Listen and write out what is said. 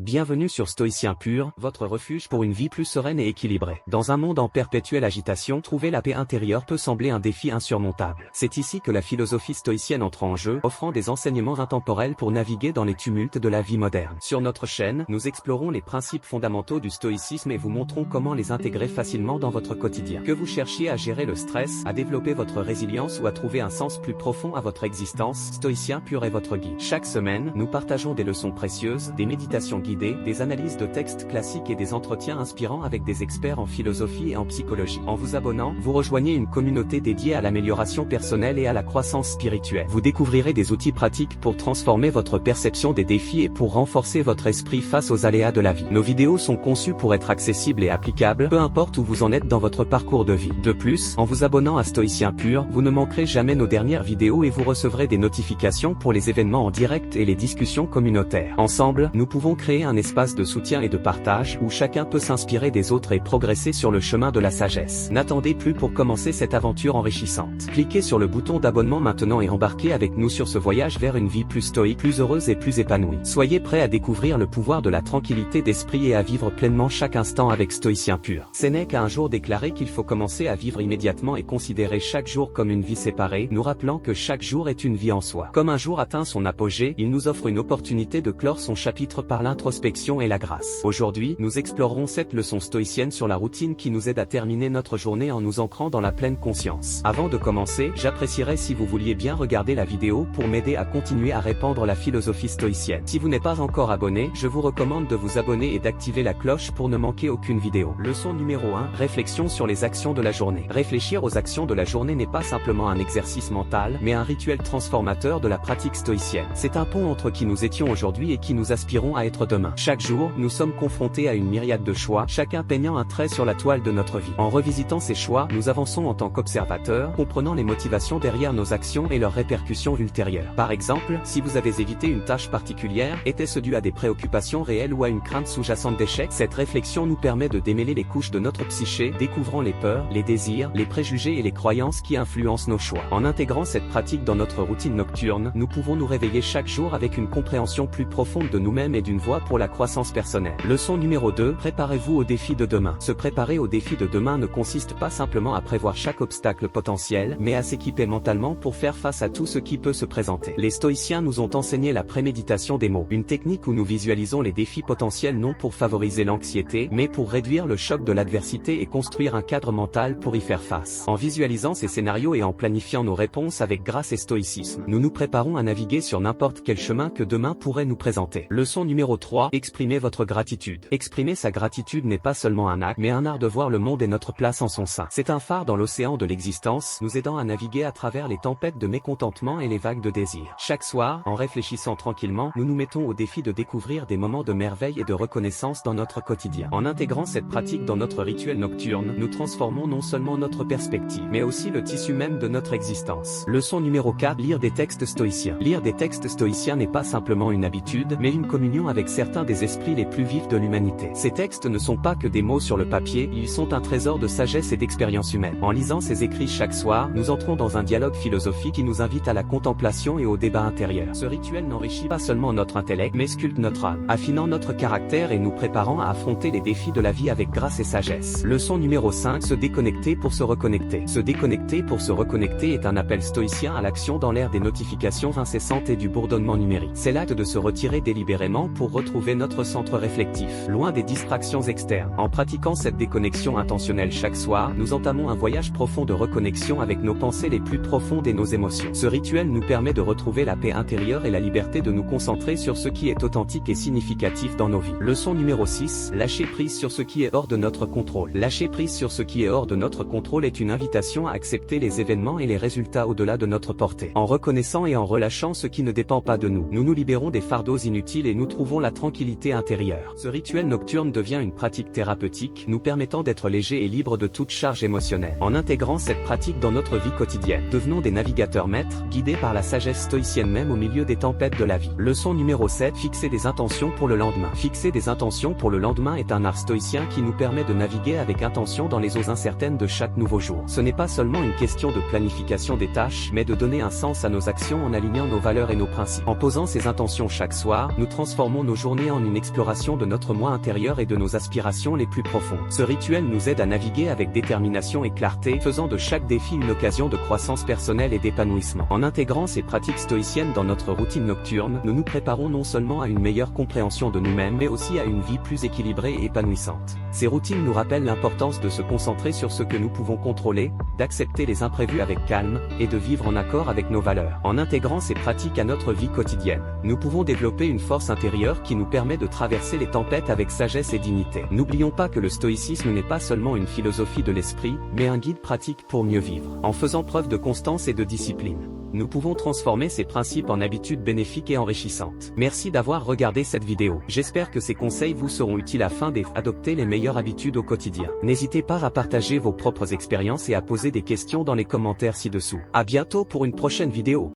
Bienvenue sur Stoïcien Pur, votre refuge pour une vie plus sereine et équilibrée. Dans un monde en perpétuelle agitation, trouver la paix intérieure peut sembler un défi insurmontable. C'est ici que la philosophie stoïcienne entre en jeu, offrant des enseignements intemporels pour naviguer dans les tumultes de la vie moderne. Sur notre chaîne, nous explorons les principes fondamentaux du stoïcisme et vous montrons comment les intégrer facilement dans votre quotidien. Que vous cherchiez à gérer le stress, à développer votre résilience ou à trouver un sens plus profond à votre existence, Stoïcien Pur est votre guide. Chaque semaine, nous partageons des leçons précieuses, des méditations guidées, des analyses de textes classiques et des entretiens inspirants avec des experts en philosophie et en psychologie. En vous abonnant, vous rejoignez une communauté dédiée à l'amélioration personnelle et à la croissance spirituelle. Vous découvrirez des outils pratiques pour transformer votre perception des défis et pour renforcer votre esprit face aux aléas de la vie. Nos vidéos sont conçues pour être accessibles et applicables, peu importe où vous en êtes dans votre parcours de vie. De plus, en vous abonnant à Stoïcien Pur, vous ne manquerez jamais nos dernières vidéos et vous recevrez des notifications pour les événements en direct et les discussions communautaires. Ensemble, nous pouvons créer un espace de soutien et de partage où chacun peut s'inspirer des autres et progresser sur le chemin de la sagesse. N'attendez plus pour commencer cette aventure enrichissante. Cliquez sur le bouton d'abonnement maintenant et embarquez avec nous sur ce voyage vers une vie plus stoïque, plus heureuse et plus épanouie. Soyez prêts à découvrir le pouvoir de la tranquillité d'esprit et à vivre pleinement chaque instant avec Stoïcien Pur. Sénèque a un jour déclaré qu'il faut commencer à vivre immédiatement et considérer chaque jour comme une vie séparée, nous rappelant que chaque jour est une vie en soi. Comme un jour atteint son apogée, il nous offre une opportunité de clore son chapitre par l'introspection et la grâce. Aujourd'hui, nous explorerons cette leçon stoïcienne sur la routine qui nous aide à terminer notre journée en nous ancrant dans la pleine conscience. Avant de commencer, j'apprécierais si vous vouliez bien regarder la vidéo pour m'aider à continuer à répandre la philosophie stoïcienne. Si vous n'êtes pas encore abonné, je vous recommande de vous abonner et d'activer la cloche pour ne manquer aucune vidéo. Leçon numéro 1, réflexion sur les actions de la journée. Réfléchir aux actions de la journée n'est pas simplement un exercice mental, mais un rituel transformateur de la pratique stoïcienne. C'est un pont entre qui nous étions aujourd'hui et qui nous aspirons à être demain. Chaque jour, nous sommes confrontés à une myriade de choix, chacun peignant un trait sur la toile de notre vie. En revisitant ces choix, nous avançons en tant qu'observateurs, comprenant les motivations derrière nos actions et leurs répercussions ultérieures. Par exemple, si vous avez évité une tâche particulière, était-ce dû à des préoccupations réelles ou à une crainte sous-jacente d'échec? Cette réflexion nous permet de démêler les couches de notre psyché, découvrant les peurs, les désirs, les préjugés et les croyances qui influencent nos choix. En intégrant cette pratique dans notre routine nocturne, nous pouvons nous réveiller chaque jour avec une compréhension plus profonde de nous-mêmes et d'une voie pour la croissance personnelle. Leçon numéro 2, préparez-vous au défi de demain. Se préparer au défi de demain ne consiste pas simplement à prévoir chaque obstacle potentiel, mais à s'équiper mentalement pour faire face à tout ce qui peut se présenter. Les stoïciens nous ont enseigné la préméditation des mots, une technique où nous visualisons les défis potentiels non pour favoriser l'anxiété, mais pour réduire le choc de l'adversité et construire un cadre mental pour y faire face. En visualisant ces scénarios et en planifiant nos réponses avec grâce et stoïcisme, nous nous préparons à naviguer sur n'importe quel chemin que demain pourrait nous présenter. Leçon numéro 3, exprimez votre gratitude. Exprimer sa gratitude n'est pas seulement un acte, mais un art de voir le monde et notre place en son sein. C'est un phare dans l'océan de l'existence, nous aidant à naviguer à travers les tempêtes de mécontentement et les vagues de désir. Chaque soir, en réfléchissant tranquillement, nous nous mettons au défi de découvrir des moments de merveille et de reconnaissance dans notre quotidien. En intégrant cette pratique dans notre rituel nocturne, nous transformons non seulement notre perspective, mais aussi le tissu même de notre existence. Leçon numéro 4, lire des textes stoïciens. Lire des textes stoïciens n'est pas simplement une habitude, mais une communion avec certains des esprits les plus vifs de l'humanité. Ces textes ne sont pas que des mots sur le papier, ils sont un trésor de sagesse et d'expérience humaine. En lisant ces écrits chaque soir, nous entrons dans un dialogue philosophique qui nous invite à la contemplation et au débat intérieur. Ce rituel n'enrichit pas seulement notre intellect, mais sculpte notre âme, affinant notre caractère et nous préparant à affronter les défis de la vie avec grâce et sagesse. Leçon numéro 5, se déconnecter pour se reconnecter. Se déconnecter pour se reconnecter est un appel stoïcien à l'action dans l'ère des notifications incessantes et du bourdonnement numérique. C'est l'acte de se retirer délibérément pour retrouver notre centre réflectif, loin des distractions externes. En pratiquant cette déconnexion intentionnelle chaque soir, nous entamons un voyage profond de reconnexion avec nos pensées les plus profondes et nos émotions. Ce rituel nous permet de retrouver la paix intérieure et la liberté de nous concentrer sur ce qui est authentique et significatif dans nos vies. Leçon numéro 6, lâcher prise sur ce qui est hors de notre contrôle. Lâcher prise sur ce qui est hors de notre contrôle est une invitation à accepter les événements et les résultats au-delà de notre portée. En reconnaissant et en relâchant ce qui ne dépend pas de nous, nous nous libérons des fardeaux inutiles et nous trouvons la tranquillité intérieure. Ce rituel nocturne devient une pratique thérapeutique, nous permettant d'être légers et libres de toute charge émotionnelle. En intégrant cette pratique dans notre vie quotidienne, devenons des navigateurs maîtres, guidés par la sagesse stoïcienne même au milieu des tempêtes de la vie. Leçon numéro 7, fixer des intentions pour le lendemain. Fixer des intentions pour le lendemain est un art stoïcien qui nous permet de naviguer avec intention dans les eaux incertaines de chaque nouveau jour. Ce n'est pas seulement une question de planification des tâches, mais de donner un sens à nos actions en alignant nos valeurs et nos principes. En posant ces intentions chaque soir, nous transformons nos jours journée en une exploration de notre moi intérieur et de nos aspirations les plus profondes. Ce rituel nous aide à naviguer avec détermination et clarté, faisant de chaque défi une occasion de croissance personnelle et d'épanouissement. En intégrant ces pratiques stoïciennes dans notre routine nocturne, nous nous préparons non seulement à une meilleure compréhension de nous-mêmes, mais aussi à une vie plus équilibrée et épanouissante. Ces routines nous rappellent l'importance de se concentrer sur ce que nous pouvons contrôler, d'accepter les imprévus avec calme, et de vivre en accord avec nos valeurs. En intégrant ces pratiques à notre vie quotidienne, nous pouvons développer une force intérieure qui nous permet de traverser les tempêtes avec sagesse et dignité. N'oublions pas que le stoïcisme n'est pas seulement une philosophie de l'esprit, mais un guide pratique pour mieux vivre. En faisant preuve de constance et de discipline, nous pouvons transformer ces principes en habitudes bénéfiques et enrichissantes. Merci d'avoir regardé cette vidéo. J'espère que ces conseils vous seront utiles afin d'adopter les meilleures habitudes au quotidien. N'hésitez pas à partager vos propres expériences et à poser des questions dans les commentaires ci-dessous. À bientôt pour une prochaine vidéo.